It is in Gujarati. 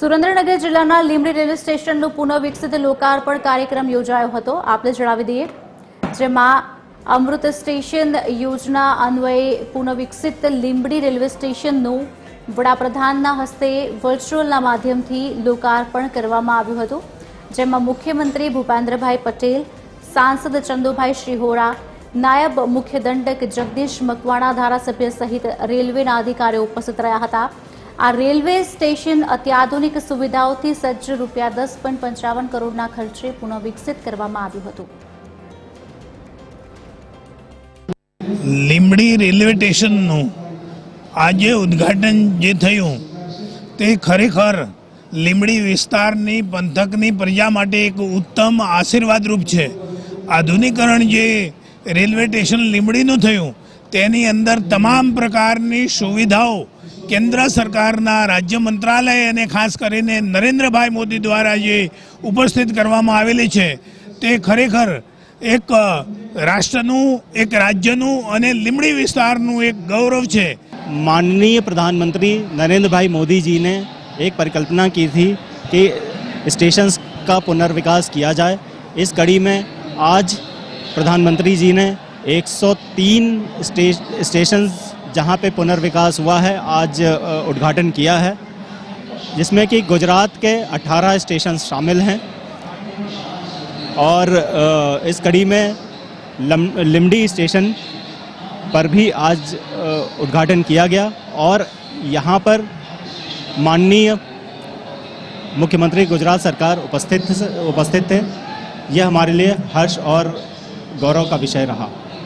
સુરેન્દ્રનગર જિલ્લાના લીંબડી રેલવે સ્ટેશનનું પુનઃવિકસિત લોકાર્પણ કાર્યક્રમ યોજાયો હતો। આપણે જણાવી દઈએ, જેમાં અમૃત સ્ટેશન યોજના અન્વયે પુનઃવિકસિત લીંબડી રેલવે સ્ટેશનનું વડાપ્રધાનના હસ્તે વર્ચ્યુઅલના માધ્યમથી લોકાર્પણ કરવામાં આવ્યું હતું, જેમાં મુખ્યમંત્રી ભૂપેન્દ્રભાઈ પટેલ, સાંસદ ચંદુભાઈ શ્રીહોરા, નાયબ મુખ્ય દંડક જગદીશ મકવાણા, ધારાસભ્ય સહિત રેલવેના અધિકારીઓ ઉપસ્થિત રહ્યા હતા। આ રેલવે સ્ટેશન અત્યાધુનિક સુવિધાઓથી સજ્જ ₹10.55 કરોડના ખર્ચે પુનઃવિકસિત કરવામાં આવ્યું હતું। લીંબડી રેલવે સ્ટેશનનું આજે ઉદ્ઘાટન જે થયું તે ખરેખર લીંબડી વિસ્તારની પંથકની પ્રજા માટે એક ઉત્તમ આશીર્વાદરૂપ છે। આધુનિકરણ જે રેલવે સ્ટેશન લીંબડીનું થયું તેની અંદર તમામ પ્રકારની સુવિધાઓ કેન્દ્ર સરકારના રાજ્ય મંત્રાલય અને ખાસ કરીને નરેન્દ્રભાઈ મોદી દ્વારા જે ઉપસ્થિત કરવામાં આવેલી છે તે ખરેખર એક રાષ્ટ્રનું, એક રાજ્યનું અને લીંબડી વિસ્તારનું એક ગૌરવ છે। माननीय प्रधानमंत्री नरेंद्र भाई मोदी जी ने एक परिकल्पना की थी कि स्टेशंस का पुनर्विकास किया जाए। इस कड़ी में आज प्रधानमंत्री जी ने 103 स्टेशंस जहां पे पुनर्विकास हुआ है आज उद्घाटन किया है, जिसमें कि गुजरात के 18 स्टेशन शामिल हैं। और इस कड़ी में लिंबडी स्टेशन पर भी आज उद्घाटन किया गया और यहाँ पर माननीय मुख्यमंत्री गुजरात सरकार उपस्थित थे। यह हमारे लिए हर्ष और गौरव का विषय रहा।